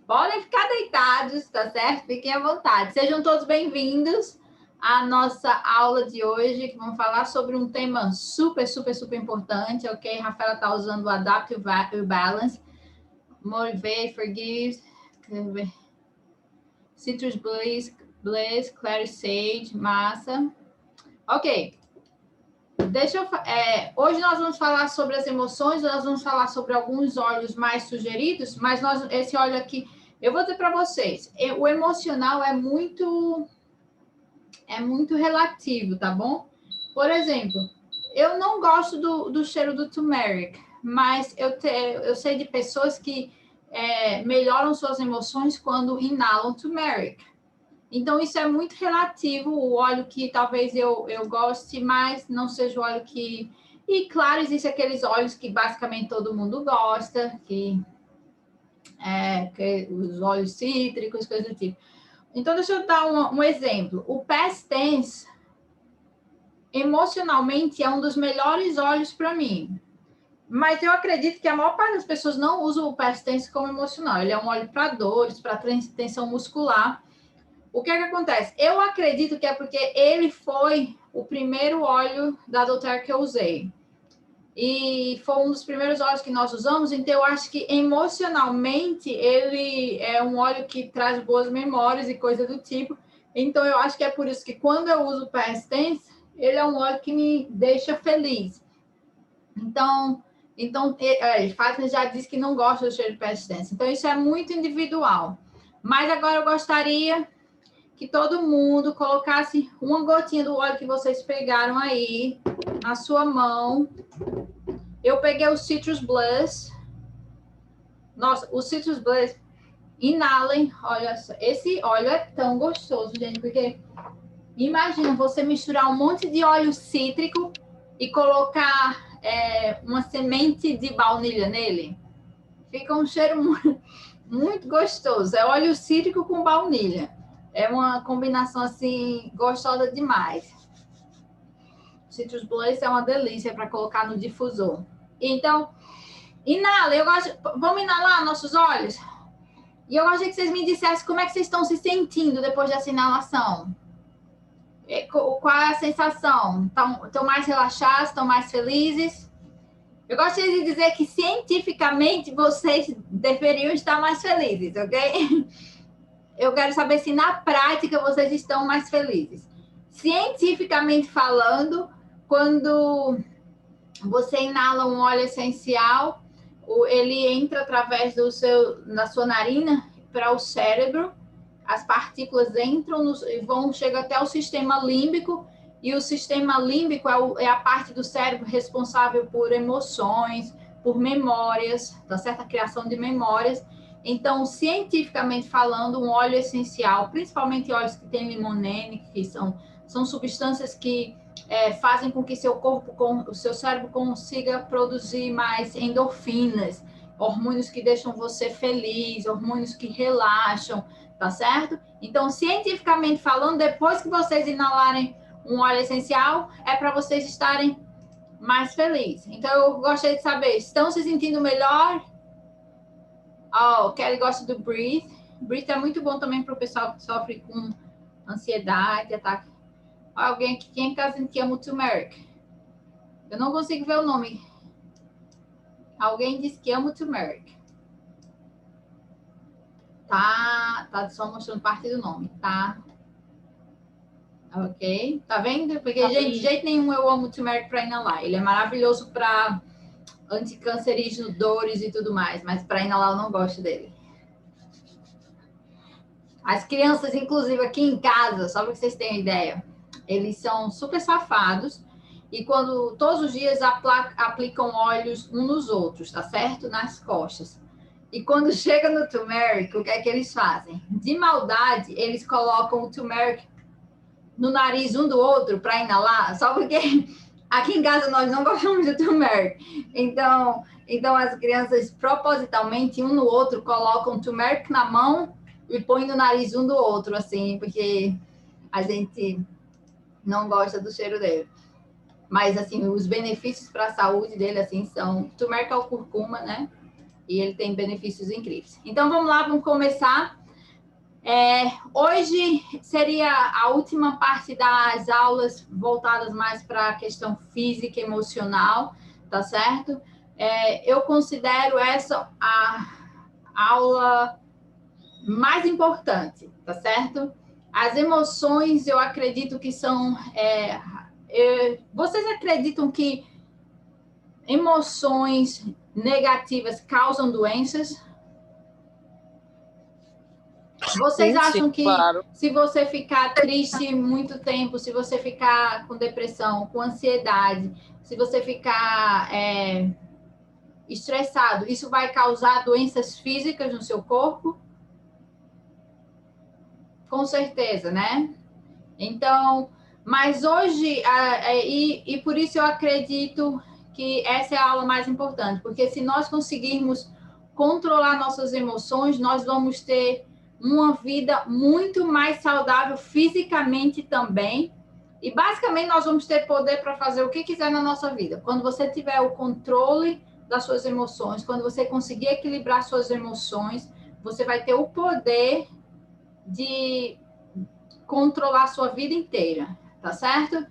Podem ficar deitados, tá certo? Fiquem à vontade. Sejam todos bem-vindos à nossa aula de hoje, que vamos falar sobre um tema super importante, ok? Rafaela está usando o Adapt e Balance, Motivate, Forgive, Citrus Bliss, Clary Sage, massa. Ok. Hoje nós vamos falar sobre as emoções, nós vamos falar sobre alguns óleos mais sugeridos, mas esse óleo aqui, eu vou dizer para vocês, o emocional é muito relativo, tá bom? Por exemplo, eu não gosto do cheiro do turmeric, mas eu sei de pessoas que melhoram suas emoções quando inalam turmeric. Então, isso é muito relativo. O óleo que talvez eu goste mais não seja o óleo que... E, claro, existem aqueles óleos que basicamente todo mundo gosta, que os óleos cítricos, coisas do tipo. Então, deixa eu dar um exemplo. O Past Tense, emocionalmente, é um dos melhores óleos para mim. Mas eu acredito que a maior parte das pessoas não usa o Past Tense como emocional. Ele é um óleo para dores, para tensão muscular. O que é que acontece? Eu acredito que é porque ele foi o primeiro óleo da doTERRA que eu usei. E foi um dos primeiros óleos que nós usamos, então eu acho que emocionalmente ele é um óleo que traz boas memórias e coisa do tipo. Então eu acho que é por isso que quando eu uso o Past Tense, ele é um óleo que me deixa feliz. Então Fátima já disse que não gosta do cheiro de Past Tense. Então isso é muito individual. Mas agora eu gostaria que todo mundo colocasse uma gotinha do óleo que vocês pegaram aí na sua mão. Eu peguei o Citrus Bliss. Nossa, o Citrus Bliss, inalem. Olha só, esse óleo é tão gostoso, gente, porque imagina você misturar um monte de óleo cítrico e colocar uma semente de baunilha nele. Fica um cheiro muito gostoso. É óleo cítrico com baunilha. É uma combinação, assim, gostosa demais. Citrus Bliss é uma delícia para colocar no difusor. Então, inala. Vamos inalar nossos olhos? E eu gostaria que vocês me dissessem como é que vocês estão se sentindo depois dessa inalação. Qual é a sensação? Estão mais relaxados? Estão mais felizes? Eu gostaria de dizer que, cientificamente, vocês deveriam estar mais felizes, ok? Eu quero saber se na prática vocês estão mais felizes. Cientificamente falando, quando você inala um óleo essencial, ele entra através da sua narina para o cérebro, as partículas entram e chegam até o sistema límbico, e o sistema límbico é a parte do cérebro responsável por emoções, por memórias, tá certo? A criação de memórias. Então, cientificamente falando, um óleo essencial, principalmente óleos que têm limonene, que são substâncias que fazem com que o seu cérebro consiga produzir mais endorfinas, hormônios que deixam você feliz, hormônios que relaxam, tá certo? Então, cientificamente falando, depois que vocês inalarem um óleo essencial, é para vocês estarem mais felizes. Então, eu gostaria de saber, estão se sentindo melhor? Oh, Kelly gosta do Breathe. Breathe é muito bom também para o pessoal que sofre com ansiedade, ataque. Alguém aqui, quem em casa que ama o turmeric? Eu não consigo ver o nome. Alguém disse que ama o turmeric. Tá só mostrando parte do nome, tá? Ok, tá vendo? Porque, gente, de jeito nenhum eu amo o turmeric para inalar. Ele é maravilhoso para anticancerígeno, dores e tudo mais, mas para inalar eu não gosto dele. As crianças, inclusive aqui em casa, só para vocês terem ideia, eles são super safados e quando todos os dias aplicam óleos uns nos outros, tá certo? Nas costas. E quando chega no turmeric, o que é que eles fazem? De maldade, eles colocam o turmeric no nariz um do outro para inalar, só porque aqui em casa nós não gostamos de turmeric. Então as crianças propositalmente um no outro colocam turmeric na mão e põem no nariz um do outro, assim, porque a gente não gosta do cheiro dele. Mas, assim, os benefícios para a saúde dele, assim, são turmeric ao curcuma, né? E ele tem benefícios incríveis. Então, vamos lá, vamos começar. Hoje seria a última parte das aulas voltadas mais para a questão física e emocional, tá certo? Eu considero essa a aula mais importante, tá certo? As emoções, eu acredito que são... vocês acreditam que emoções negativas causam doenças? Vocês acham que claro, se você ficar triste muito tempo, se você ficar com depressão, com ansiedade, se você ficar estressado, isso vai causar doenças físicas no seu corpo? Com certeza, né? Então, mas hoje, e por isso eu acredito que essa é a aula mais importante, porque se nós conseguirmos controlar nossas emoções, nós vamos ter uma vida muito mais saudável fisicamente também. E basicamente nós vamos ter poder para fazer o que quiser na nossa vida. Quando você tiver o controle das suas emoções, quando você conseguir equilibrar suas emoções, você vai ter o poder de controlar a sua vida inteira, tá certo?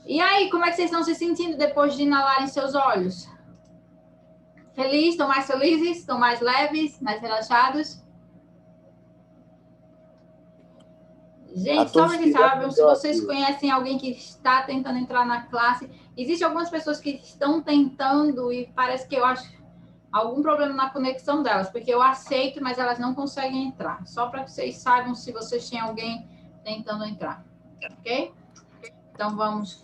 E aí, como é que vocês estão se sentindo depois de inalarem seus olhos? Felizes? Estão mais felizes? Estão mais leves? Mais relaxados? Gente, só para que saibam, se vocês conhecem alguém que está tentando entrar na classe, existem algumas pessoas que estão tentando e parece que eu acho algum problema na conexão delas, porque eu aceito, mas elas não conseguem entrar. Só para que vocês saibam se vocês têm alguém tentando entrar, ok? Então, vamos...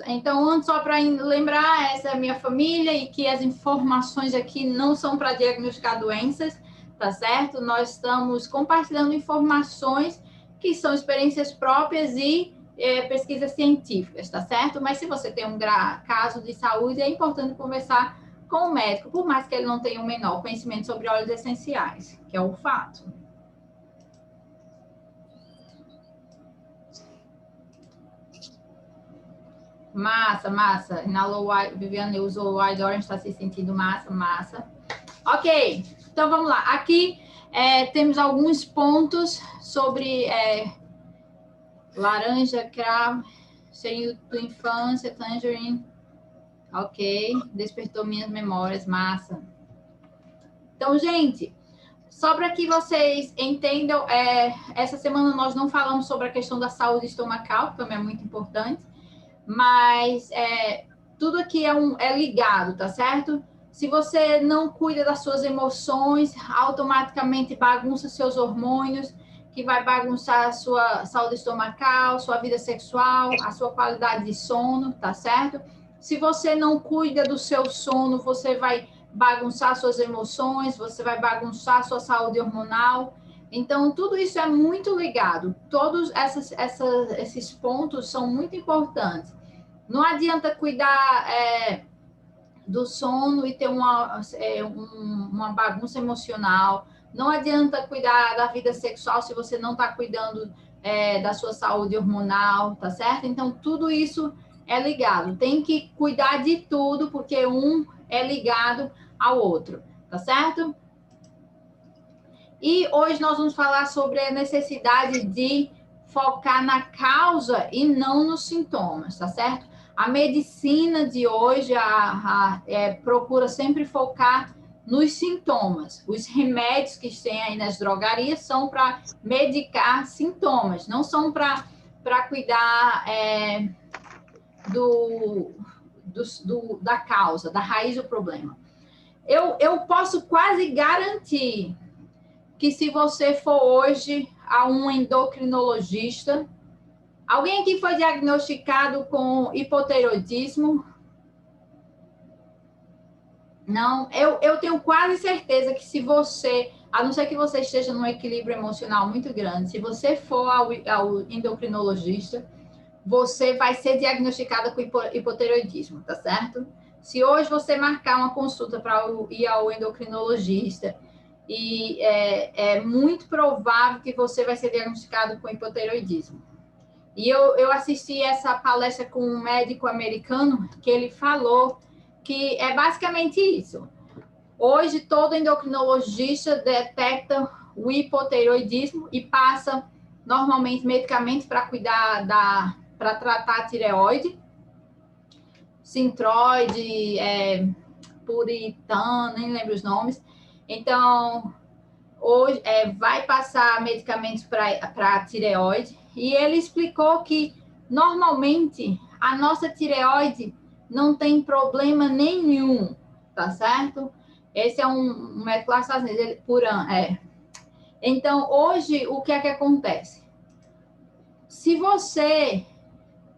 Então, antes, só para lembrar, essa é a minha família e que as informações aqui não são para diagnosticar doenças, tá certo? Nós estamos compartilhando informações que são experiências próprias e pesquisas científicas, tá certo? Mas se você tem um caso de saúde, é importante conversar com o médico, por mais que ele não tenha o menor conhecimento sobre óleos essenciais, que é o fato. Massa, massa. Inalou, Viviane usou o White Orange, está se sentindo massa, massa. Ok, então vamos lá. Aqui temos alguns pontos sobre laranja, cravo, cheirinho da infância, tangerine. Ok, despertou minhas memórias, massa. Então, gente, só para que vocês entendam, essa semana nós não falamos sobre a questão da saúde estomacal, que também é muito importante, mas tudo aqui é ligado, tá certo? Se você não cuida das suas emoções, automaticamente bagunça seus hormônios, que vai bagunçar a sua saúde estomacal, sua vida sexual, a sua qualidade de sono, tá certo? Se você não cuida do seu sono, você vai bagunçar suas emoções, você vai bagunçar sua saúde hormonal. Então, tudo isso é muito ligado. Todos esses pontos são muito importantes. Não adianta cuidar do sono e ter uma bagunça emocional. Não adianta cuidar da vida sexual se você não está cuidando da sua saúde hormonal, tá certo? Então, tudo isso é ligado. Tem que cuidar de tudo, porque um é ligado ao outro, tá certo? E hoje nós vamos falar sobre a necessidade de focar na causa e não nos sintomas, tá certo? A medicina de hoje procura sempre focar nos sintomas. Os remédios que tem aí nas drogarias são para medicar sintomas, não são para cuidar da causa, da raiz do problema. Eu posso quase garantir que se você for hoje a um endocrinologista, alguém aqui foi diagnosticado com hipotireoidismo? Não, eu tenho quase certeza que se você, a não ser que você esteja num equilíbrio emocional muito grande, se você for ao endocrinologista, você vai ser diagnosticada com hipotireoidismo, tá certo? Se hoje você marcar uma consulta para ir ao endocrinologista, e é muito provável que você vai ser diagnosticado com hipotireoidismo. E eu assisti essa palestra com um médico americano que ele falou que é basicamente isso. Hoje, todo endocrinologista detecta o hipotireoidismo e passa, normalmente, medicamentos para cuidar para tratar a tireoide, Synthroid, Puritano, nem lembro os nomes. Então, hoje vai passar medicamentos para a tireoide, e ele explicou que, normalmente, a nossa tireoide não tem problema nenhum, tá certo? Esse é um médico lá dos Estados Unidos, por ano, Então, hoje, o que é que acontece? Se você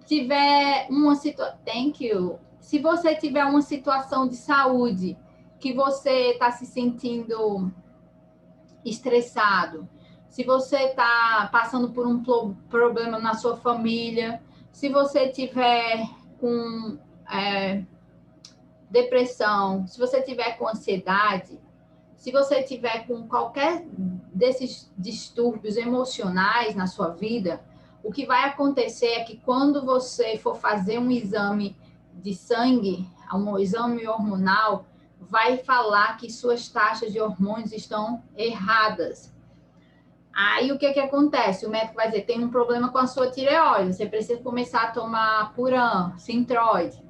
tiver uma situação... Thank you. Se você tiver uma situação de saúde que você está se sentindo estressado, se você está passando por um problema na sua família, se você tiver com depressão, se você tiver com ansiedade, se você tiver com qualquer desses distúrbios emocionais na sua vida, o que vai acontecer é que quando você for fazer um exame de sangue, um exame hormonal, vai falar que suas taxas de hormônios estão erradas. Aí o que acontece? O médico vai dizer, tem um problema com a sua tireoide, você precisa começar a tomar Puran, Synthroid.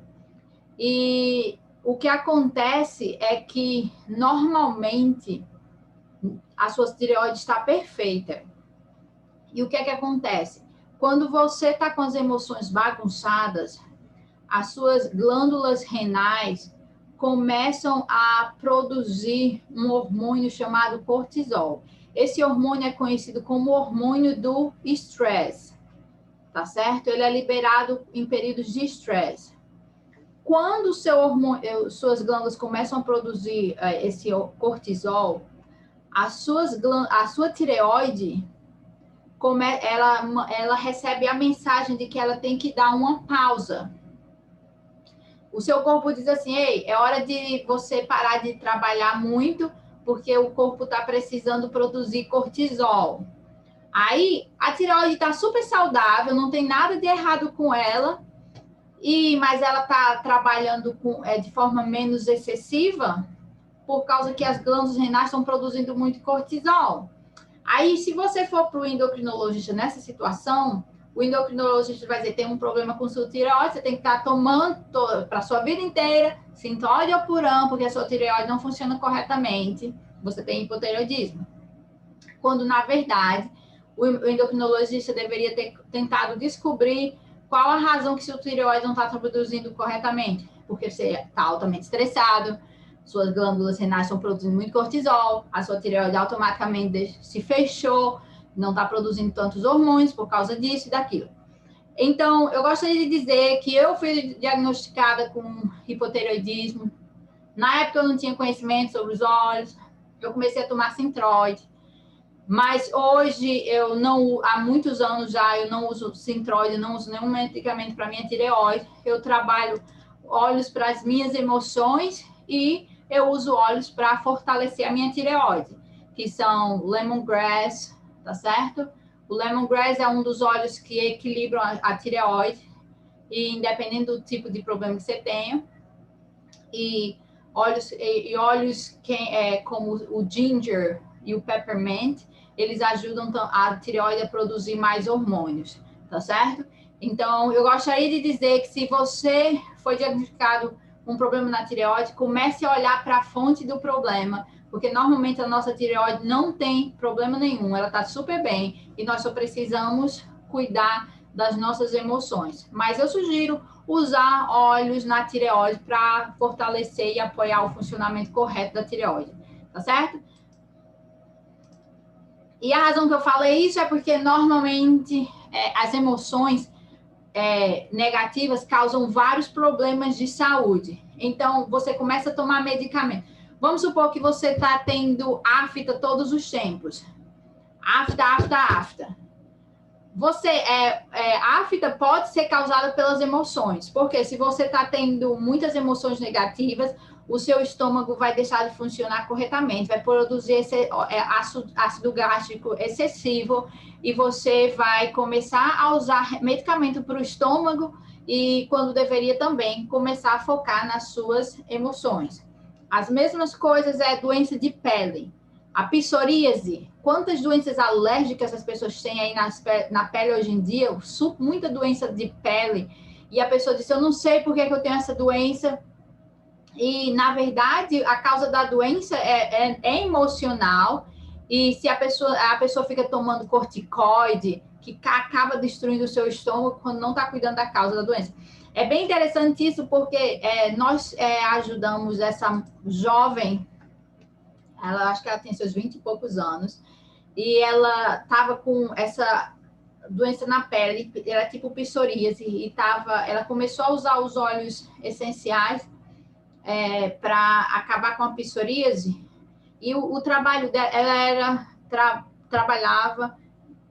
E o que acontece é que, normalmente, a sua tireoide está perfeita. E o que acontece? Quando você está com as emoções bagunçadas, as suas glândulas renais começam a produzir um hormônio chamado cortisol. Esse hormônio é conhecido como hormônio do estresse, tá certo? Ele é liberado em períodos de estresse. Quando o seu suas glândulas começam a produzir esse cortisol, a sua tireoide, ela recebe a mensagem de que ela tem que dar uma pausa. O seu corpo diz assim, ei, é hora de você parar de trabalhar muito, porque o corpo está precisando produzir cortisol. Aí, a tireoide está super saudável, não tem nada de errado com ela, mas ela está trabalhando de forma menos excessiva, por causa que as glândulas renais estão produzindo muito cortisol. Aí, se você for para o endocrinologista nessa situação, o endocrinologista vai dizer, tem um problema com sua tireoide, você tem que estar tomando para a sua vida inteira, Synthroid ou Puran, porque a sua tireoide não funciona corretamente, você tem hipotireoidismo. Quando, na verdade, o endocrinologista deveria ter tentado descobrir qual a razão que seu tireoide não está produzindo corretamente, porque você está altamente estressado, suas glândulas renais estão produzindo muito cortisol, a sua tireoide automaticamente se fechou, não está produzindo tantos hormônios por causa disso e daquilo. Então, eu gostaria de dizer que eu fui diagnosticada com hipotireoidismo. Na época, eu não tinha conhecimento sobre os olhos, eu comecei a tomar Synthroid. Mas hoje, há muitos anos já, eu não uso Synthroid, não uso nenhum medicamento para minha tireoide. Eu trabalho óleos para as minhas emoções e eu uso óleos para fortalecer a minha tireoide, que são lemongrass, tá certo? O lemongrass é um dos óleos que equilibram a tireoide, e independente do tipo de problema que você tenha. E óleos como o ginger e o peppermint, eles ajudam a tireoide a produzir mais hormônios, tá certo? Então, eu gostaria de dizer que se você foi diagnosticado com um problema na tireoide, comece a olhar para a fonte do problema, porque normalmente a nossa tireoide não tem problema nenhum, ela está super bem, e nós só precisamos cuidar das nossas emoções. Mas eu sugiro usar óleos na tireoide para fortalecer e apoiar o funcionamento correto da tireoide, tá certo? E a razão que eu falei isso é porque normalmente as emoções negativas causam vários problemas de saúde. Então, você começa a tomar medicamento. Vamos supor que você está tendo afta todos os tempos. Afta. A afta pode ser causada pelas emoções, porque se você está tendo muitas emoções negativas, o seu estômago vai deixar de funcionar corretamente, vai produzir esse ácido gástrico excessivo e você vai começar a usar medicamento para o estômago e quando deveria também começar a focar nas suas emoções. As mesmas coisas é doença de pele. A psoríase, quantas doenças alérgicas as pessoas têm aí na pele hoje em dia? Muita doença de pele. E a pessoa diz, eu não sei por que eu tenho essa doença. E, na verdade, a causa da doença é emocional. E se a pessoa fica tomando corticoide, que acaba destruindo o seu estômago quando não está cuidando da causa da doença. É bem interessante isso, porque nós ajudamos essa jovem, ela acho que ela tem seus 20 e poucos anos, e ela estava com essa doença na pele, era tipo psoríase, e ela começou a usar os óleos essenciais para acabar com a psoríase, e o trabalho dela, ela trabalhava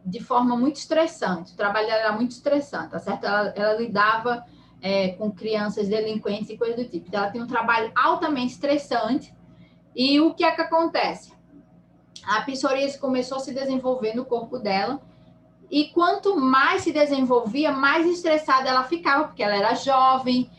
de forma muito estressante, o trabalho dela era muito estressante, tá certo? Ela lidava com crianças delinquentes e coisas do tipo, então ela tem um trabalho altamente estressante. E o que é que acontece? A psoríase começou a se desenvolver no corpo dela, e quanto mais se desenvolvia, mais estressada ela ficava, porque ela era jovem,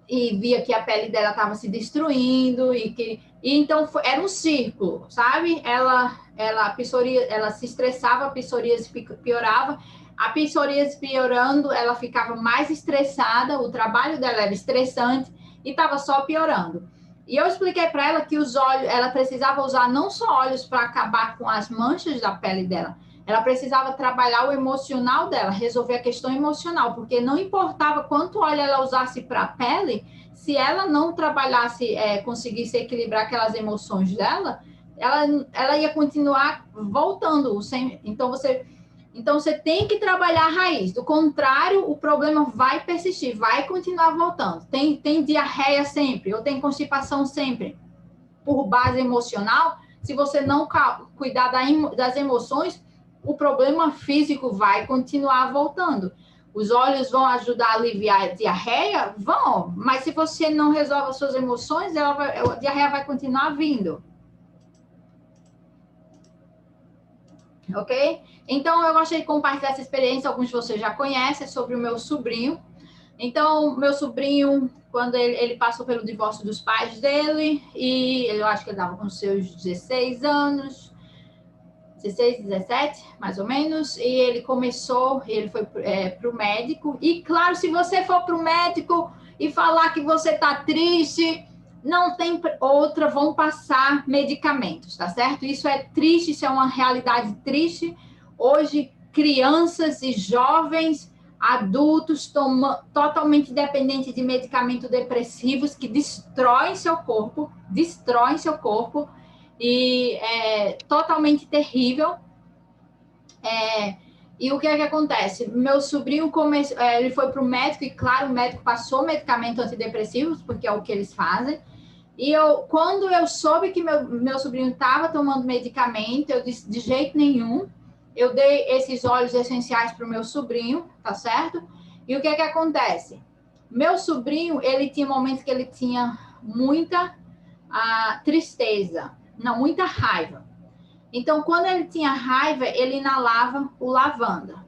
e via que a pele dela estava se destruindo, e então era um círculo, sabe? Ela se estressava, a psoríase piorava, a psoríase piorando, ela ficava mais estressada, o trabalho dela era estressante, e estava só piorando. E eu expliquei para ela que os óleos, ela precisava usar não só óleos para acabar com as manchas da pele dela, ela precisava trabalhar o emocional dela, resolver a questão emocional, porque não importava quanto óleo ela usasse para a pele, se ela não trabalhasse, conseguisse equilibrar aquelas emoções dela, ela ia continuar voltando. Então você tem que trabalhar a raiz. Do contrário, o problema vai persistir, vai continuar voltando. Tem diarreia sempre, ou tem constipação sempre, por base emocional. Se você não cuidar das emoções, o problema físico vai continuar voltando. Os óleos vão ajudar a aliviar a diarreia? Vão, mas se você não resolve as suas emoções, a diarreia vai continuar vindo. Ok? Então, eu gostaria de compartilhar essa experiência, alguns de vocês já conhecem, sobre o meu sobrinho. Então, meu sobrinho, quando ele passou pelo divórcio dos pais dele, e eu acho que ele estava com seus 16 anos, 16, 17, mais ou menos, e ele foi para o médico, e claro, se você for para o médico e falar que você está triste, não tem outra, vão passar medicamentos, tá certo? Isso é triste, isso é uma realidade triste. Hoje, crianças e jovens, adultos, totalmente dependentes de medicamentos depressivos que destroem seu corpo, e é totalmente terrível. E o que é que acontece? Meu sobrinho ele foi para o médico, e claro, o médico passou medicamento antidepressivos, porque é o que eles fazem. E quando eu soube que meu sobrinho estava tomando medicamento, eu disse, de jeito nenhum, eu dei esses óleos essenciais para o meu sobrinho, tá certo? E o que é que acontece? Meu sobrinho, ele tinha momentos que ele tinha muita tristeza, não, muita raiva. Então, quando ele tinha raiva, ele inalava o lavanda.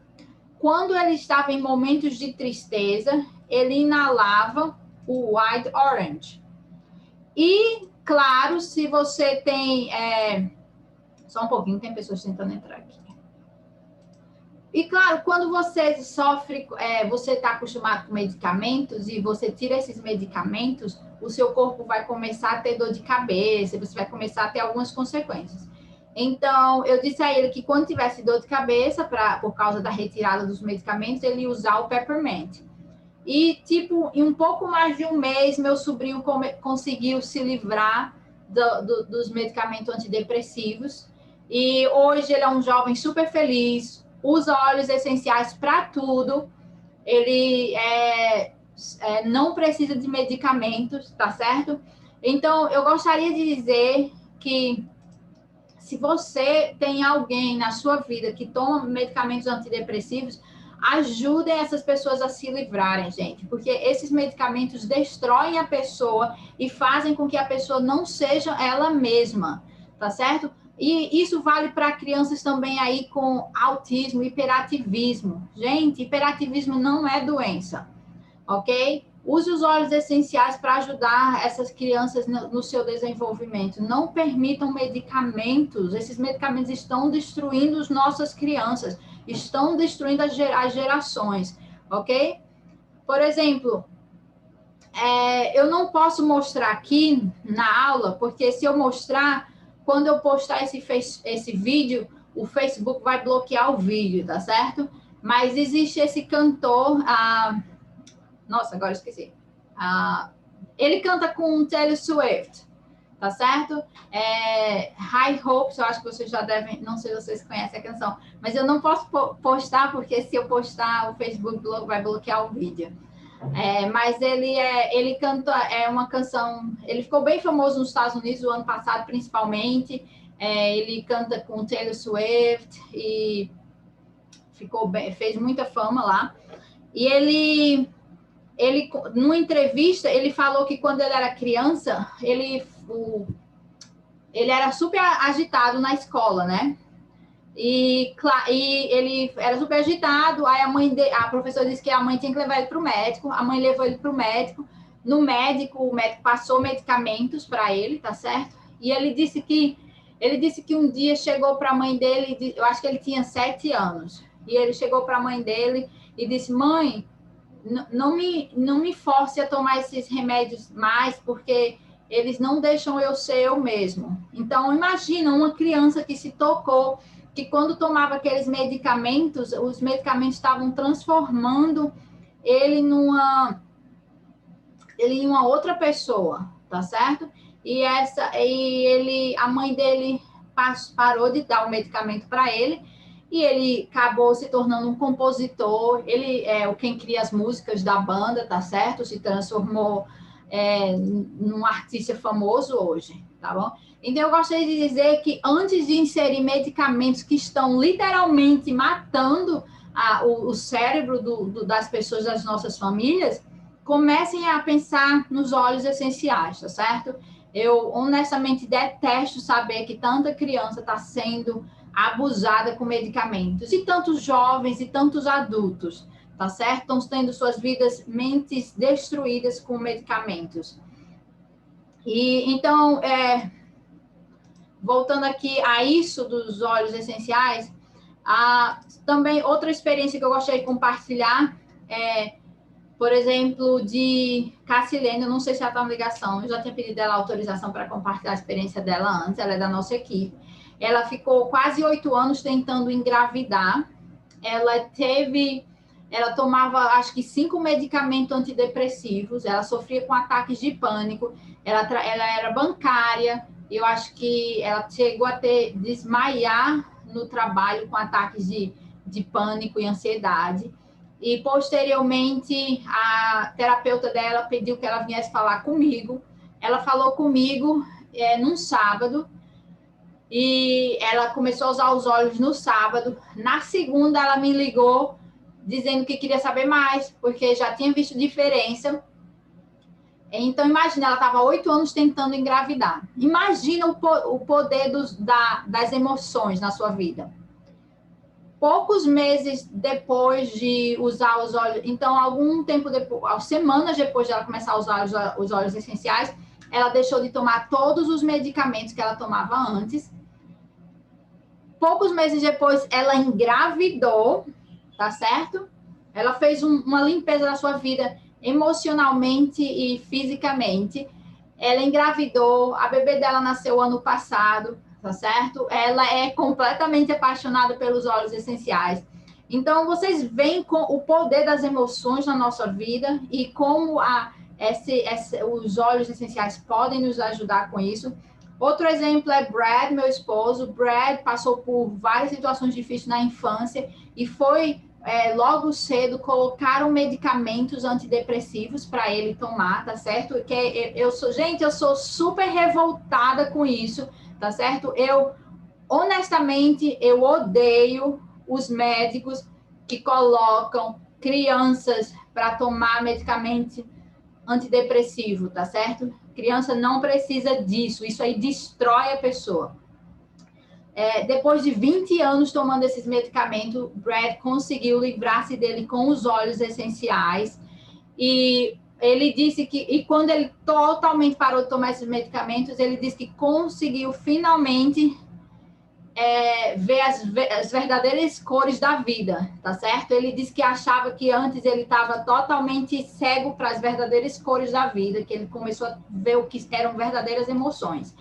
Quando ele estava em momentos de tristeza, ele inalava o white orange. E, claro, se você tem... Só um pouquinho, tem pessoas tentando entrar aqui. E, claro, quando você sofre, você está acostumado com medicamentos e você tira esses medicamentos, o seu corpo vai começar a ter dor de cabeça, você vai começar a ter algumas consequências. Então, eu disse a ele que quando tivesse dor de cabeça, por causa da retirada dos medicamentos, ele ia usar o peppermint. E, tipo, em um pouco mais de um mês, meu sobrinho conseguiu se livrar dos medicamentos antidepressivos. E hoje ele é um jovem super feliz, usa óleos essenciais para tudo. Ele não precisa de medicamentos, tá certo? Então, eu gostaria de dizer que se você tem alguém na sua vida que toma medicamentos antidepressivos, Ajudem essas pessoas a se livrarem, gente, porque esses medicamentos destroem a pessoa e fazem com que a pessoa não seja ela mesma, tá certo? E isso vale para crianças também aí com autismo, hiperativismo. Gente, hiperativismo não é doença, ok? Use os óleos essenciais para ajudar essas crianças no seu desenvolvimento. Não permitam medicamentos. Esses medicamentos estão destruindo as nossas crianças, estão destruindo as gerações, ok? Por exemplo, eu não posso mostrar aqui na aula, porque se eu mostrar, quando eu postar esse vídeo, o Facebook vai bloquear o vídeo, tá certo? Mas existe esse cantor... Nossa, agora esqueci. Ele canta com Taylor Swift, tá certo? High Hopes, eu acho que vocês já devem, não sei se vocês conhecem a canção, mas eu não posso postar, porque se eu postar, o Facebook vai bloquear o vídeo. Mas ele canta uma canção, ele ficou bem famoso nos Estados Unidos o ano passado, principalmente. Ele canta com Taylor Swift e fez muita fama lá. E ele, numa entrevista, ele falou que quando ele era criança, ele era super agitado na escola, né? E ele era super agitado, aí a professora disse que a mãe tinha que levar ele para o médico, a mãe levou ele para o médico, o médico passou medicamentos para ele, tá certo? E ele disse que um dia chegou para a mãe dele, eu acho que ele tinha 7 anos, e ele chegou para a mãe dele e disse: mãe, não me force a tomar esses remédios mais, porque eles não deixam eu ser eu mesmo. Então, imagina uma criança que se tocou, que quando tomava aqueles medicamentos, os medicamentos estavam transformando ele em uma outra pessoa, tá certo? E a mãe dele parou de dar o medicamento para ele, e ele acabou se tornando um compositor. Ele é quem cria as músicas da banda, tá certo? Se transformou num artista famoso hoje, tá bom? Então, eu gostaria de dizer que antes de inserir medicamentos que estão literalmente matando o cérebro das pessoas, das nossas famílias, comecem a pensar nos óleos essenciais, tá certo? Eu, honestamente, detesto saber que tanta criança está sendo abusada com medicamentos, e tantos jovens e tantos adultos, tá certo? Estão tendo suas mentes destruídas com medicamentos. E então, voltando aqui a isso dos óleos essenciais, também outra experiência que eu gostaria de compartilhar por exemplo, de Cassilene, eu não sei se ela está na ligação, eu já tinha pedido ela autorização para compartilhar a experiência dela antes, ela é da nossa equipe. Ela ficou quase 8 anos tentando engravidar. Ela tomava, acho que 5 medicamentos antidepressivos, ela sofria com ataques de pânico, ela era bancária, eu acho que ela chegou a desmaiar no trabalho com ataques de pânico e ansiedade. E, posteriormente, a terapeuta dela pediu que ela viesse falar comigo. Ela falou comigo num sábado, e ela começou a usar os óleos no sábado. Na segunda, ela me ligou, dizendo que queria saber mais, porque já tinha visto diferença. Então, imagina, ela estava 8 anos tentando engravidar. Imagina o poder das emoções na sua vida. Poucos meses depois de usar os óleos, então, algum tempo depois, semanas depois de ela começar a usar os óleos essenciais, ela deixou de tomar todos os medicamentos que ela tomava antes. Poucos meses depois, ela engravidou, tá certo? Ela fez uma limpeza na sua vida emocionalmente e fisicamente. Ela engravidou, a bebê dela nasceu ano passado, tá certo? Ela é completamente apaixonada pelos óleos essenciais. Então, vocês veem com o poder das emoções na nossa vida e como os óleos essenciais podem nos ajudar com isso. Outro exemplo é Brad, meu esposo. Brad passou por várias situações difíceis na infância e foi logo cedo colocaram medicamentos antidepressivos para ele tomar, tá certo? Eu sou super revoltada com isso, tá certo? Honestamente, eu odeio os médicos que colocam crianças para tomar medicamento antidepressivo, tá certo? Criança não precisa disso, isso aí destrói a pessoa. Depois de 20 anos tomando esses medicamentos, Brad conseguiu livrar-se dele com os óleos essenciais. E ele disse que, e quando ele totalmente parou de tomar esses medicamentos, ele disse que conseguiu finalmente ver as verdadeiras cores da vida, tá certo? Ele disse que achava que antes ele estava totalmente cego para as verdadeiras cores da vida, que ele começou a ver o que eram verdadeiras emoções.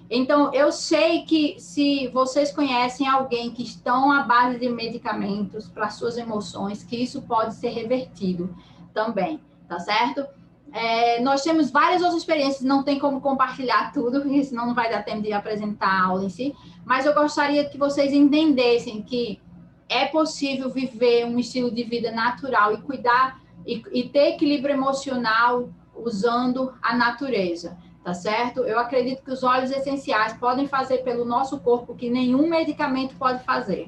Então, eu sei que se vocês conhecem alguém que estão à base de medicamentos para suas emoções, que isso pode ser revertido também, tá certo? Nós temos várias outras experiências, não tem como compartilhar tudo, porque senão não vai dar tempo de apresentar a aula em si, mas eu gostaria que vocês entendessem que é possível viver um estilo de vida natural e cuidar e ter equilíbrio emocional usando a natureza, tá certo? Eu acredito que os óleos essenciais podem fazer pelo nosso corpo que nenhum medicamento pode fazer.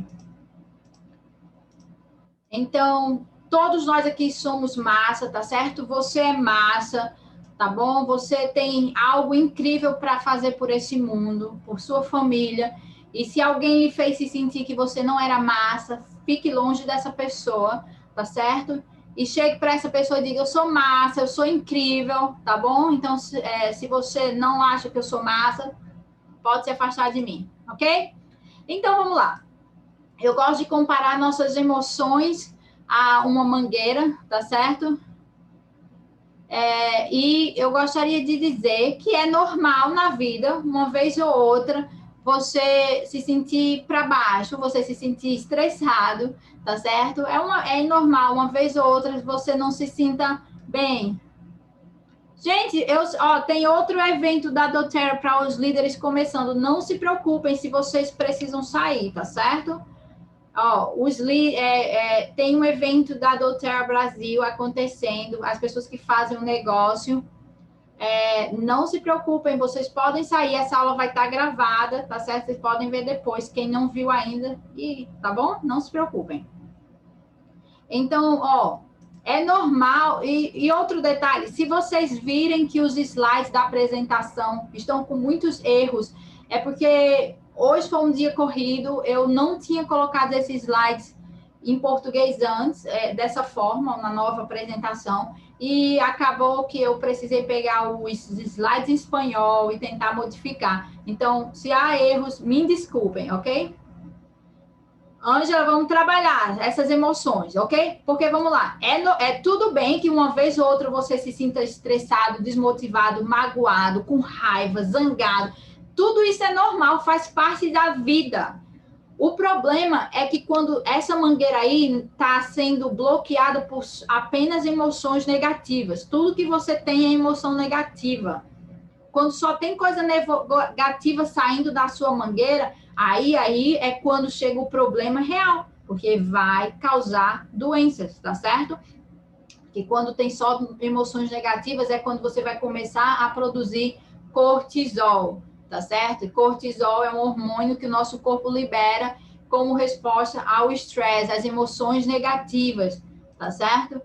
Então, todos nós aqui somos massa, tá certo? Você é massa, tá bom? Você tem algo incrível para fazer por esse mundo, por sua família. E se alguém lhe fez se sentir que você não era massa, fique longe dessa pessoa, tá certo? E chegue para essa pessoa e diga: eu sou massa, eu sou incrível, tá bom? Então, se você não acha que eu sou massa, pode se afastar de mim, ok? Então, vamos lá. Eu gosto de comparar nossas emoções a uma mangueira, tá certo? E eu gostaria de dizer que é normal na vida, uma vez ou outra, você se sentir para baixo, você se sentir estressado, tá certo? É normal, uma vez ou outra, você não se sinta bem. Gente, tem outro evento da doTERRA para os líderes começando. Não se preocupem se vocês precisam sair, tá certo? Tem um evento da doTERRA Brasil acontecendo, as pessoas que fazem o negócio, não se preocupem, vocês podem sair, essa aula vai estar gravada, tá certo? Vocês podem ver depois, quem não viu ainda, tá bom? Não se preocupem. Então, é normal, e outro detalhe, se vocês virem que os slides da apresentação estão com muitos erros, é porque hoje foi um dia corrido, eu não tinha colocado esses slides em português antes, dessa forma, na nova apresentação, e acabou que eu precisei pegar os slides em espanhol e tentar modificar. Então, se há erros, me desculpem, ok? Ângela, vamos trabalhar essas emoções, ok? Porque, vamos lá, tudo bem que uma vez ou outra você se sinta estressado, desmotivado, magoado, com raiva, zangado. Tudo isso é normal, faz parte da vida. O problema é que quando essa mangueira aí está sendo bloqueada por apenas emoções negativas, tudo que você tem é emoção negativa. Quando só tem coisa negativa saindo da sua mangueira, aí é quando chega o problema real, porque vai causar doenças, tá certo? Porque quando tem só emoções negativas é quando você vai começar a produzir cortisol, tá certo? E cortisol é um hormônio que o nosso corpo libera como resposta ao estresse, às emoções negativas, tá certo?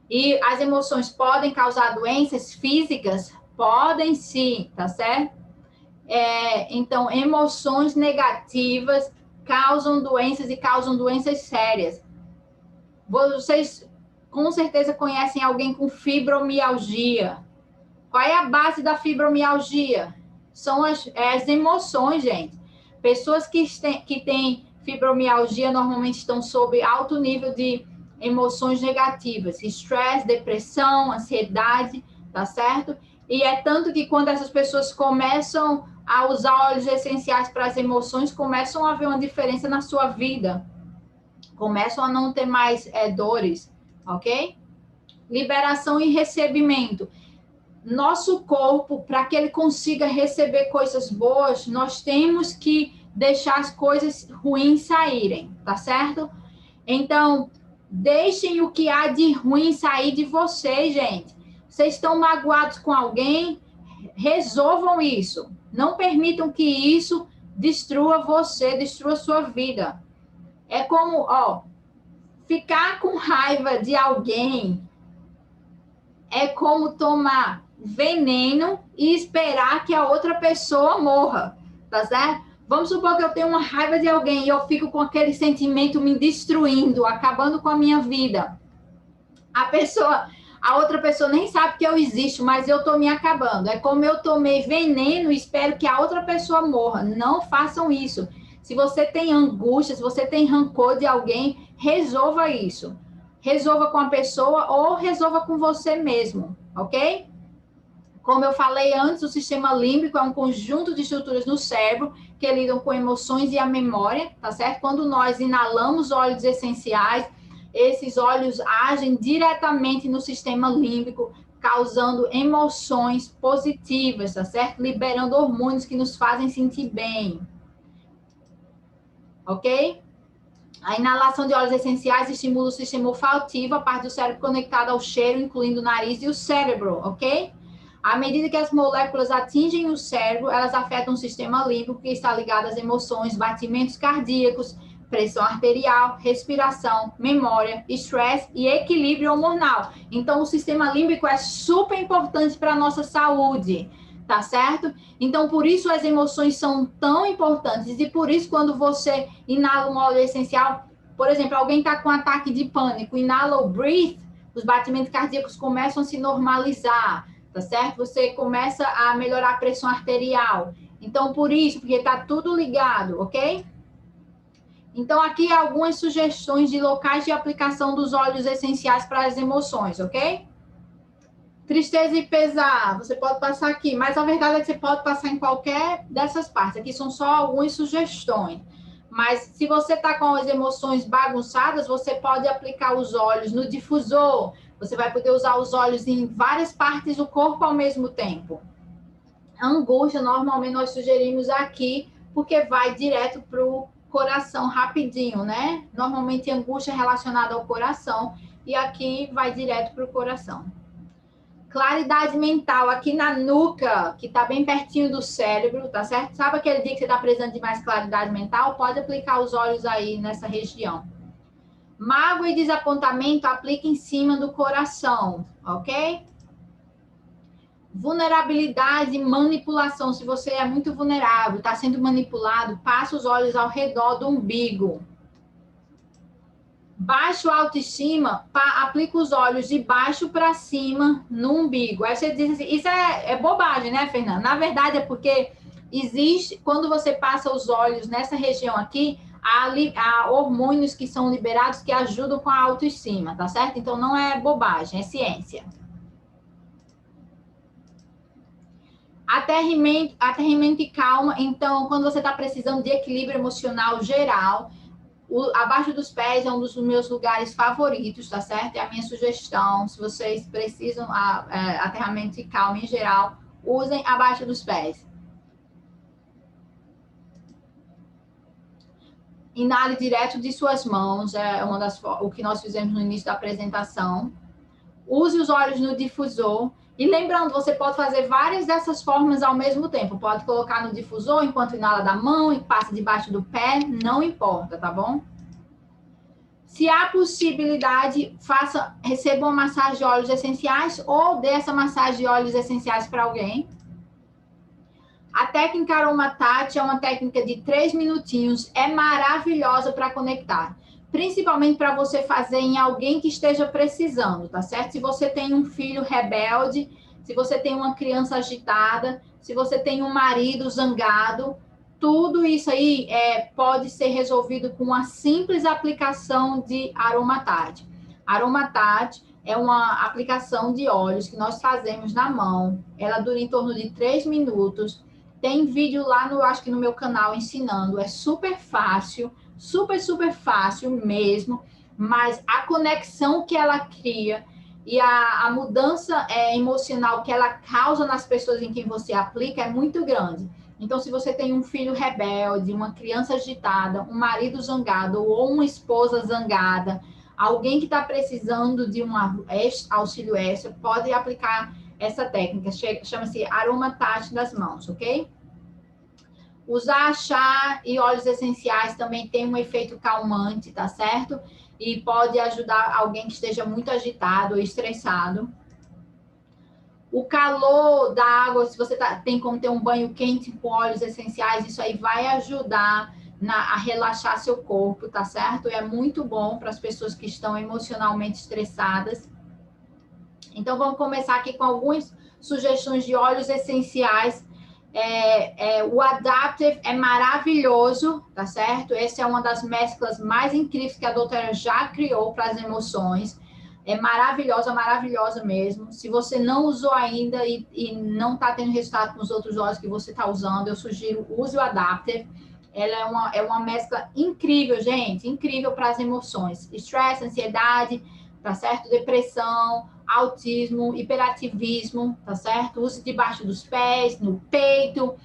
E as emoções podem causar doenças físicas? Podem sim, tá certo? Então, emoções negativas causam doenças e causam doenças sérias. Vocês com certeza conhecem alguém com fibromialgia. Qual é a base da fibromialgia? São as emoções, gente. Pessoas que têm fibromialgia normalmente estão sob alto nível de emoções negativas, estresse, depressão, ansiedade, tá certo? E é tanto que quando essas pessoas começam a usar óleos essenciais para as emoções, começam a ver uma diferença na sua vida. Começam a não ter mais dores, ok? Liberação e recebimento. Nosso corpo, para que ele consiga receber coisas boas, nós temos que deixar as coisas ruins saírem, tá certo? Então, deixem o que há de ruim sair de vocês, gente. Vocês estão magoados com alguém? Resolvam isso. Não permitam que isso destrua você, destrua sua vida. É como, Ficar com raiva de alguém é como tomar veneno e esperar que a outra pessoa morra, tá certo? Vamos supor que eu tenho uma raiva de alguém e eu fico com aquele sentimento me destruindo, acabando com a minha vida. A outra pessoa nem sabe que eu existo, mas eu tô me acabando. É como eu tomei veneno e espero que a outra pessoa morra. Não façam isso. Se você tem angústia, se você tem rancor de alguém, resolva isso. Resolva com a pessoa ou resolva com você mesmo, ok? Como eu falei antes, o sistema límbico é um conjunto de estruturas no cérebro que lidam com emoções e a memória, tá certo? Quando nós inalamos óleos essenciais, esses óleos agem diretamente no sistema límbico, causando emoções positivas, tá certo? Liberando hormônios que nos fazem sentir bem. Ok? A inalação de óleos essenciais estimula o sistema olfativo, a parte do cérebro conectada ao cheiro, incluindo o nariz e o cérebro, ok? À medida que as moléculas atingem o cérebro, elas afetam o sistema límbico, que está ligado às emoções, batimentos cardíacos, pressão arterial, respiração, memória, estresse e equilíbrio hormonal. Então, o sistema límbico é super importante para a nossa saúde, tá certo? Então, por isso as emoções são tão importantes e por isso quando você inala um óleo essencial, por exemplo, alguém está com um ataque de pânico, inala o breathe, os batimentos cardíacos começam a se normalizar, tá certo? Você começa a melhorar a pressão arterial. Então, por isso, porque está tudo ligado, ok? Então, aqui algumas sugestões de locais de aplicação dos óleos essenciais para as emoções, ok? Tristeza e pesar, você pode passar aqui, mas a verdade é que você pode passar em qualquer dessas partes. Aqui são só algumas sugestões. Mas se você está com as emoções bagunçadas, você pode aplicar os óleos no difusor. Você vai poder usar os óleos em várias partes do corpo ao mesmo tempo. A angústia, normalmente nós sugerimos aqui, porque vai direto para o coração rapidinho, né? Normalmente angústia é relacionada ao coração e aqui vai direto para o coração. Claridade mental aqui na nuca, que está bem pertinho do cérebro, tá certo? Sabe aquele dia que você está precisando de mais claridade mental? Pode aplicar os óleos aí nessa região. Mágoa e desapontamento, aplica em cima do coração, ok? Vulnerabilidade e manipulação. Se você é muito vulnerável, está sendo manipulado, passa os óleos ao redor do umbigo. Baixo autoestima, aplica os olhos de baixo para cima no umbigo. Aí você diz assim, isso é bobagem, né, Fernanda? Na verdade é porque existe, quando você passa os olhos nessa região aqui, há hormônios que são liberados que ajudam com a autoestima, tá certo? Então não é bobagem, é ciência. Aterrimento e calma. Então, quando você está precisando de equilíbrio emocional geral, abaixo dos pés é um dos meus lugares favoritos, tá certo? É a minha sugestão. Se vocês precisam aterramento e calma em geral, usem abaixo dos pés. Inale direto de suas mãos, o que nós fizemos no início da apresentação. Use os olhos no difusor. E lembrando, você pode fazer várias dessas formas ao mesmo tempo. Pode colocar no difusor enquanto inala da mão e passa debaixo do pé, não importa, tá bom? Se há possibilidade, receba uma massagem de óleos essenciais ou dê essa massagem de óleos essenciais para alguém. A técnica Aromatate é uma técnica de 3 minutinhos, é maravilhosa para conectar. Principalmente para você fazer em alguém que esteja precisando, tá certo? Se você tem um filho rebelde, se você tem uma criança agitada, se você tem um marido zangado, tudo isso aí pode ser resolvido com uma simples aplicação de Aromatate. Aromatate é uma aplicação de óleos que nós fazemos na mão. Ela dura em torno de 3 minutos. Tem vídeo lá, acho que no meu canal ensinando. É super fácil, super fácil mesmo. Mas a conexão que ela cria e a mudança emocional que ela causa nas pessoas em quem você aplica é muito grande. Então, se você tem um filho rebelde, uma criança agitada, um marido zangado ou uma esposa zangada, alguém que está precisando de um auxílio extra, pode aplicar essa técnica. Chama-se Aromatate das mãos, ok? Usar chá e óleos essenciais também tem um efeito calmante, tá certo? e pode ajudar alguém que esteja muito agitado ou estressado. O calor da água, se você tem como ter um banho quente com óleos essenciais, isso aí vai ajudar a relaxar seu corpo, tá certo? É muito bom para as pessoas que estão emocionalmente estressadas. Então, vamos começar aqui com algumas sugestões de óleos essenciais. O Adaptive é maravilhoso, tá certo? Essa é uma das mesclas mais incríveis que a doutora já criou para as emoções. É maravilhosa, maravilhosa mesmo. Se você não usou ainda e não está tendo resultado com os outros óleos que você está usando, eu sugiro use o Adaptive. Ela é uma mescla incrível, gente, incrível para as emoções. Estresse, ansiedade, tá certo? Depressão, autismo, hiperativismo, tá certo? Use debaixo dos pés, no peito,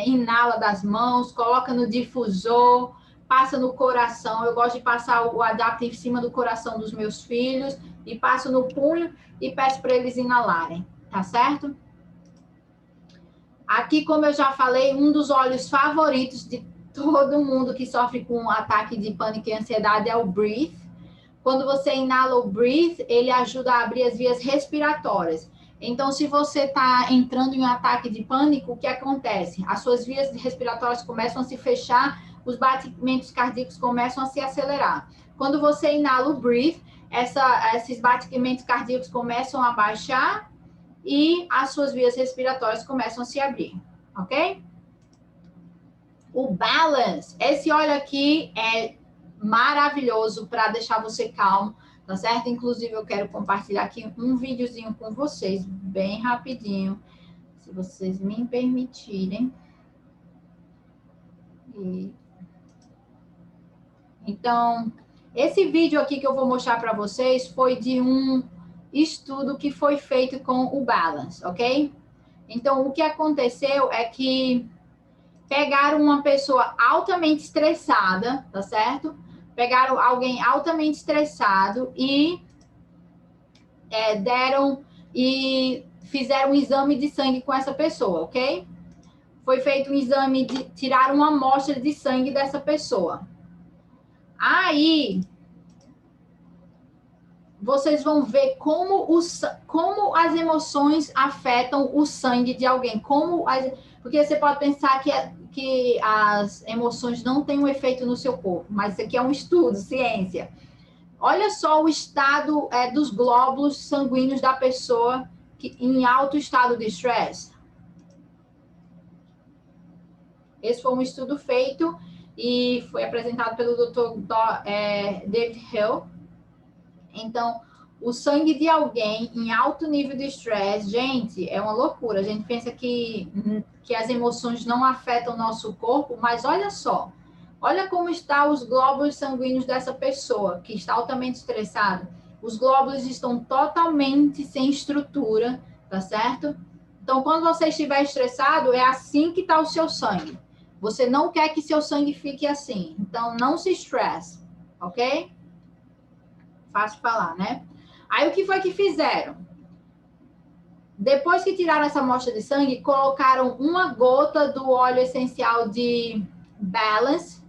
inala das mãos, coloca no difusor, passa no coração. Eu gosto de passar o Adaptive em cima do coração dos meus filhos e passo no punho e peço para eles inalarem, tá certo? Aqui, como eu já falei, um dos óleos favoritos de todo mundo que sofre com um ataque de pânico e ansiedade é o Breathe. Quando você inala o Breathe, ele ajuda a abrir as vias respiratórias. Então, se você está entrando em um ataque de pânico, o que acontece? As suas vias respiratórias começam a se fechar, os batimentos cardíacos começam a se acelerar. Quando você inala o Breathe, esses batimentos cardíacos começam a baixar e as suas vias respiratórias começam a se abrir, ok? O Balance, esse óleo aqui é maravilhoso para deixar você calmo, tá certo? Inclusive, eu quero compartilhar aqui um videozinho com vocês, bem rapidinho, se vocês me permitirem. Então, esse vídeo aqui que eu vou mostrar para vocês foi de um estudo que foi feito com o Balance, ok? Então, o que aconteceu é que pegaram uma pessoa altamente estressada, tá certo? Pegaram alguém altamente estressado e fizeram um exame de sangue com essa pessoa, ok? Foi feito um exame tiraram uma amostra de sangue dessa pessoa. Aí vocês vão ver como as emoções afetam o sangue de alguém. Porque você pode pensar que as emoções não têm um efeito no seu corpo, mas isso aqui é um estudo, ciência. Olha só o estado dos glóbulos sanguíneos da pessoa em alto estado de estresse. Esse foi um estudo feito e foi apresentado pelo Dr. David Hill. Então, o sangue de alguém em alto nível de estresse, gente, é uma loucura. A gente pensa que as emoções não afetam o nosso corpo, mas olha só. Olha como estão os glóbulos sanguíneos dessa pessoa que está altamente estressada. Os glóbulos estão totalmente sem estrutura, tá certo? Então, quando você estiver estressado, é assim que está o seu sangue. Você não quer que seu sangue fique assim. Então, não se estresse, ok? Fácil falar, né? Aí, o que foi que fizeram? Depois que tiraram essa amostra de sangue, colocaram uma gota do óleo essencial de Balance.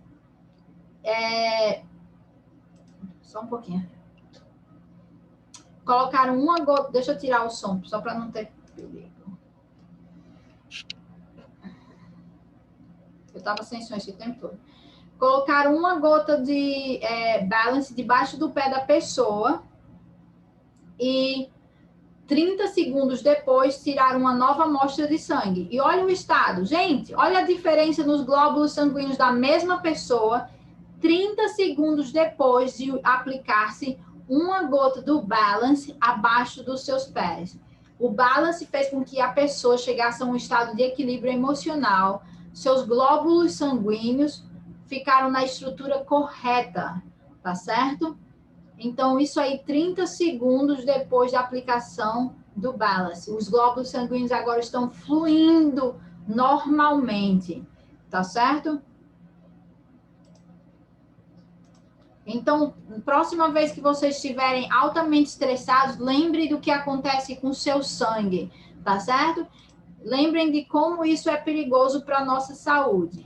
Só um pouquinho. Colocaram uma gota... Deixa eu tirar o som, só para não ter perigo. Eu estava sem som esse tempo todo. Colocaram uma gota de Balance debaixo do pé da pessoa e 30 segundos depois tiraram uma nova amostra de sangue. E olha o estado. Gente, olha a diferença nos glóbulos sanguíneos da mesma pessoa 30 segundos depois de aplicar-se uma gota do Balance abaixo dos seus pés. O Balance fez com que a pessoa chegasse a um estado de equilíbrio emocional. Seus glóbulos sanguíneos ficaram na estrutura correta, tá certo? Então, isso aí, 30 segundos depois da aplicação do Balance. Os glóbulos sanguíneos agora estão fluindo normalmente, tá certo? Então, próxima vez que vocês estiverem altamente estressados, lembrem do que acontece com o seu sangue, tá certo? Lembrem de como isso é perigoso para a nossa saúde.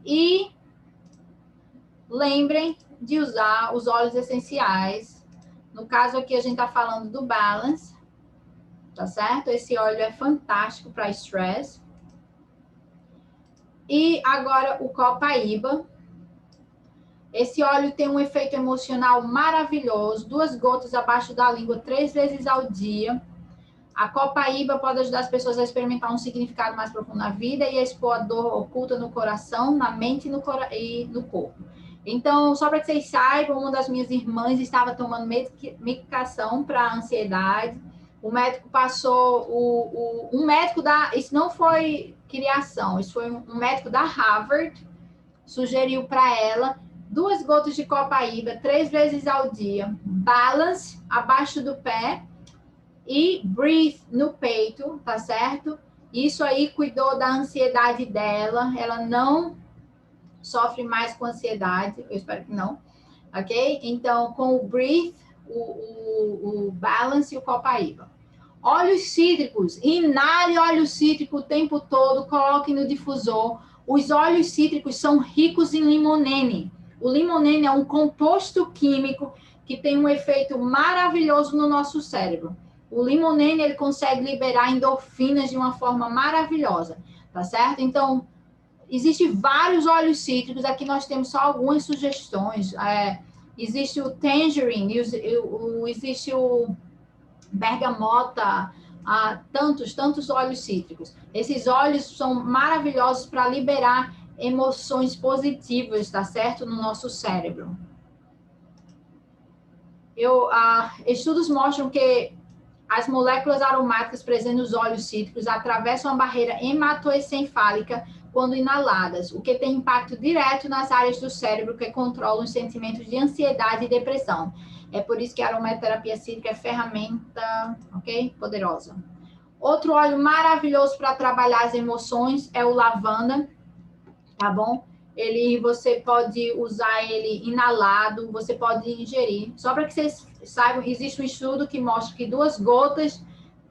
E lembrem de usar os óleos essenciais. No caso aqui, a gente está falando do Balance, tá certo? Esse óleo é fantástico para estresse. E agora o Copaíba. Esse óleo tem um efeito emocional maravilhoso, 2 gotas abaixo da língua 3 vezes ao dia. A Copaíba pode ajudar as pessoas a experimentar um significado mais profundo na vida e a expor a dor oculta no coração, na mente e no corpo. Então, só para que vocês saibam, uma das minhas irmãs estava tomando medicação para ansiedade. O médico passou, um médico isso não foi criação, isso foi um médico da Harvard, sugeriu para ela 2 gotas de Copaíba 3 vezes ao dia, Balance abaixo do pé e Breathe no peito, tá certo? Isso aí cuidou da ansiedade dela, ela não sofre mais com ansiedade, eu espero que não, ok? Então, com o Breathe, o Balance e o Copaíba. Óleos cítricos, inale óleo cítrico o tempo todo, coloque no difusor. Os óleos cítricos são ricos em limonene. O limonene é um composto químico que tem um efeito maravilhoso no nosso cérebro. O limonene, ele consegue liberar endorfinas de uma forma maravilhosa, tá certo? Então, existem vários óleos cítricos, aqui nós temos só algumas sugestões. Existe o tangerine, existe o bergamota, tantos óleos cítricos. Esses óleos são maravilhosos para liberar emoções positivas, tá certo? No nosso cérebro. Estudos mostram que as moléculas aromáticas presentes nos óleos cítricos atravessam a barreira hematoencefálica quando inaladas, o que tem impacto direto nas áreas do cérebro que controlam os sentimentos de ansiedade e depressão. É por isso que a aromaterapia cítrica é ferramenta, ok? Poderosa. Outro óleo maravilhoso para trabalhar as emoções é o lavanda, tá bom? Você pode usar ele inalado, você pode ingerir. Só para que vocês saibam, existe um estudo que mostra que 2 gotas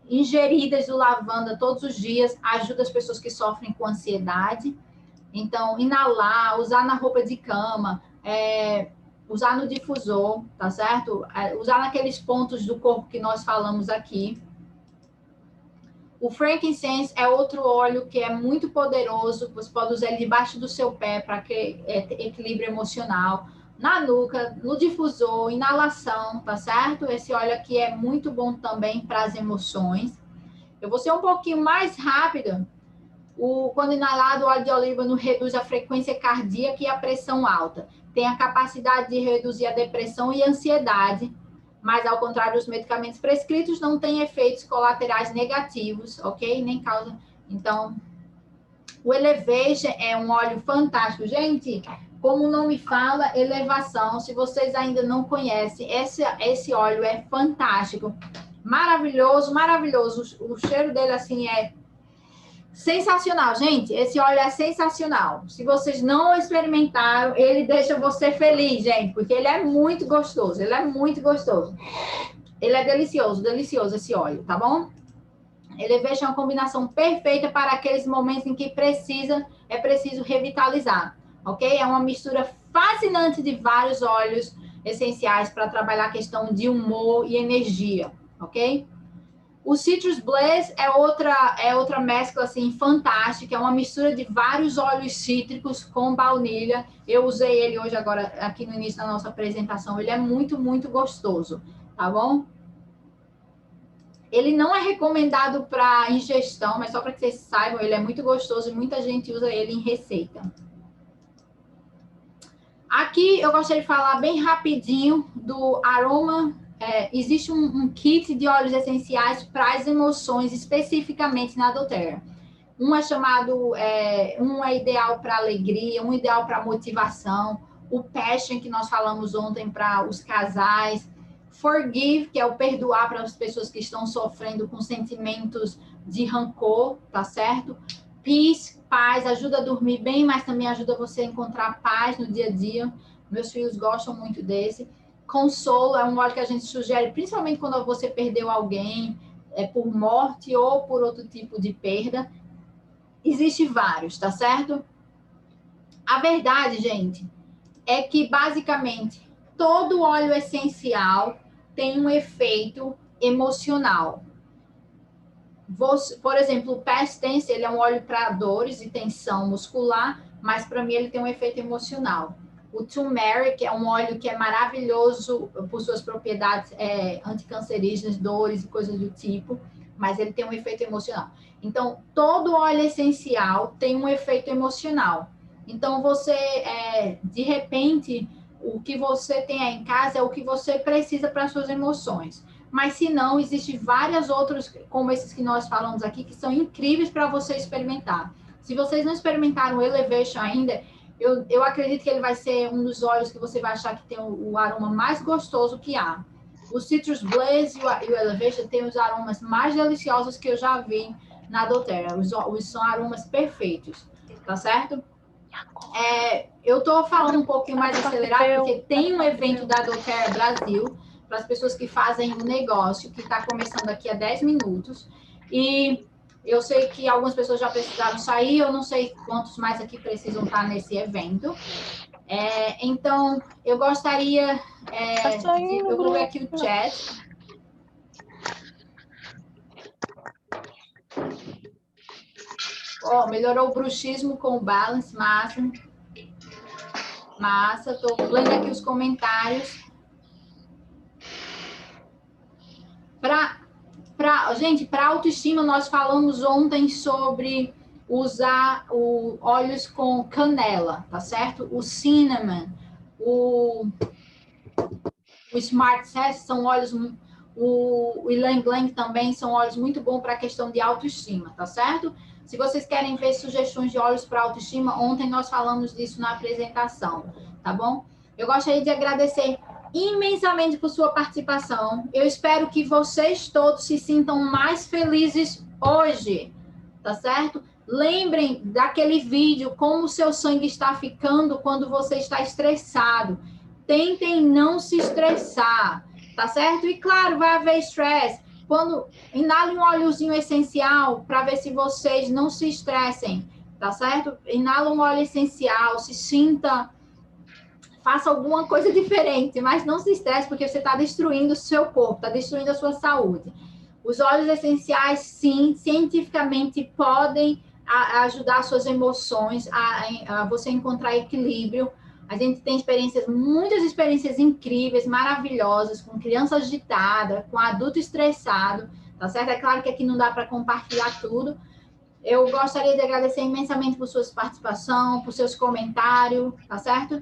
ingeridas do lavanda todos os dias ajuda as pessoas que sofrem com ansiedade. Então, inalar, usar na roupa de cama, usar no difusor, tá certo? Usar naqueles pontos do corpo que nós falamos aqui. O frankincense é outro óleo que é muito poderoso. Você pode usar ele debaixo do seu pé para equilíbrio emocional. Na nuca, no difusor, inalação, tá certo? Esse óleo aqui é muito bom também para as emoções. Eu vou ser um pouquinho mais rápida. Quando inalado, o óleo de olíbano reduz a frequência cardíaca e a pressão alta. Tem a capacidade de reduzir a depressão e a ansiedade, mas ao contrário dos medicamentos prescritos, não tem efeitos colaterais negativos, ok? Nem causa. Então, o Elevation é um óleo fantástico. Gente, como o nome fala, elevação. Se vocês ainda não conhecem, esse óleo é fantástico. Maravilhoso, maravilhoso. O cheiro dele, assim, é sensacional, gente. Esse óleo é sensacional. Se vocês não experimentaram, ele deixa você feliz, gente, porque ele é muito gostoso. Ele é muito gostoso. Ele é delicioso, delicioso esse óleo, tá bom? Elevation é uma combinação perfeita para aqueles momentos em que é preciso revitalizar, ok? É uma mistura fascinante de vários óleos essenciais para trabalhar a questão de humor e energia, ok? O Citrus Bliss é outra mescla assim fantástica, é uma mistura de vários óleos cítricos com baunilha. Eu usei ele hoje agora aqui no início da nossa apresentação. Ele é muito, muito gostoso, tá bom? Ele não é recomendado para ingestão, mas só para que vocês saibam, ele é muito gostoso e muita gente usa ele em receita. Aqui eu gostaria de falar bem rapidinho do aroma. Existe um kit de óleos essenciais para as emoções, especificamente na doTERRA. Um é chamado, um é ideal para alegria, um ideal para motivação. O Passion, que nós falamos ontem para os casais. Forgive, que é o perdoar para as pessoas que estão sofrendo com sentimentos de rancor, tá certo? Peace, paz, ajuda a dormir bem, mas também ajuda você a encontrar paz no dia a dia. Meus filhos gostam muito desse. Consolo é um óleo que a gente sugere, principalmente quando você perdeu alguém, por morte ou por outro tipo de perda. Existem vários, tá certo? A verdade, gente, é que, basicamente, todo óleo essencial tem um efeito emocional. Por exemplo, o Past Tense, ele é um óleo para dores e tensão muscular, mas para mim ele tem um efeito emocional. O Turmeric é um óleo que é maravilhoso por suas propriedades anticancerígenas, dores e coisas do tipo, mas ele tem um efeito emocional. Então, todo óleo essencial tem um efeito emocional. Então, você, de repente, o que você tem aí em casa é o que você precisa para suas emoções. Mas, se não, existem várias outras, como esses que nós falamos aqui, que são incríveis para você experimentar. Se vocês não experimentaram o Elevation ainda, eu acredito que ele vai ser um dos óleos que você vai achar que tem o aroma mais gostoso que há. O Citrus Blaze e o Elevation têm os aromas mais deliciosos que eu já vi na doTERRA. São aromas perfeitos, tá certo? Eu estou falando um pouquinho mais acelerado, porque tem um evento da doTERRA Brasil, para as pessoas que fazem um negócio, que está começando aqui a 10 minutos, e eu sei que algumas pessoas já precisaram sair, eu não sei quantos mais aqui precisam estar nesse evento. Então, eu gostaria eu vou ver aqui o chat. Melhorou o bruxismo com o balance, massa. Estou lendo aqui os comentários. Gente, para autoestima, nós falamos ontem sobre usar óleos com canela, tá certo? O cinnamon, o Smart Cess são óleos, o Ylang Ylang também são óleos muito bons para a questão de autoestima, tá certo? Se vocês querem ver sugestões de óleos para autoestima, ontem nós falamos disso na apresentação, tá bom? Eu gostaria de agradecer imensamente por sua participação. Eu espero que vocês todos se sintam mais felizes hoje, tá certo? Lembrem daquele vídeo, como o seu sangue está ficando quando você está estressado. Tentem não se estressar, tá certo? E claro, vai haver estresse. Quando inale um óleozinho essencial para ver se vocês não se estressem, tá certo? Inala um óleo essencial, se sinta, faça alguma coisa diferente, mas não se estresse porque você está destruindo o seu corpo, está destruindo a sua saúde. Os óleos essenciais, sim, cientificamente podem ajudar suas emoções, a você encontrar equilíbrio. A gente tem muitas experiências incríveis, maravilhosas, com criança agitada, com adulto estressado, tá certo? É claro que aqui não dá para compartilhar tudo. Eu gostaria de agradecer imensamente por sua participação, por seus comentários, tá certo?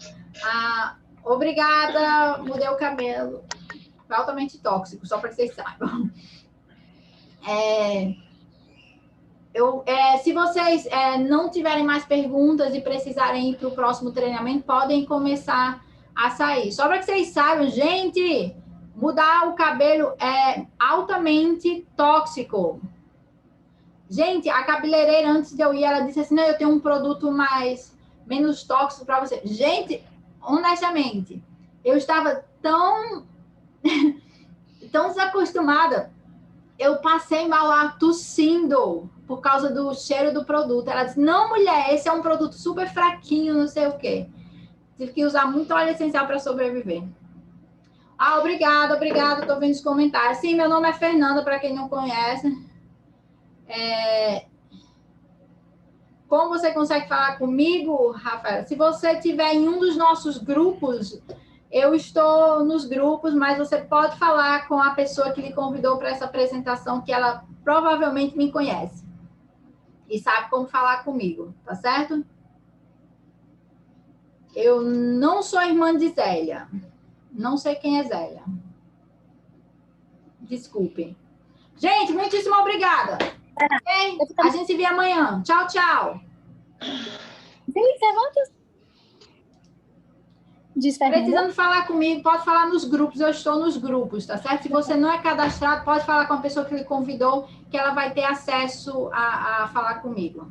Obrigada, mudei o cabelo. Foi altamente tóxico, só para que vocês saibam. Se vocês não tiverem mais perguntas e precisarem ir para o próximo treinamento, podem começar a sair. Só para que vocês saibam, gente, mudar o cabelo é altamente tóxico. Gente, a cabeleireira, antes de eu ir, ela disse assim, não, eu tenho um produto menos tóxico para você. Gente, honestamente, eu estava tão desacostumada. Eu passei mal lá tossindo por causa do cheiro do produto. Ela disse, não, mulher, esse é um produto super fraquinho, não sei o quê. Tive que usar muito óleo essencial para sobreviver. Obrigada. Estou vendo os comentários. Sim, meu nome é Fernanda, para quem não conhece. Como você consegue falar comigo, Rafael? Se você estiver em um dos nossos grupos, eu estou nos grupos, mas você pode falar com a pessoa que lhe convidou para essa apresentação, que ela provavelmente me conhece e sabe como falar comigo, tá certo? Eu não sou irmã de Zélia. Não sei quem é Zélia. Desculpe. Gente, muitíssimo obrigada. Okay? A gente se vê amanhã. Tchau, tchau. Precisando falar comigo, pode falar nos grupos. Eu estou nos grupos, tá certo? Se você não é cadastrado, pode falar com a pessoa que lhe convidou, que ela vai ter acesso a falar comigo.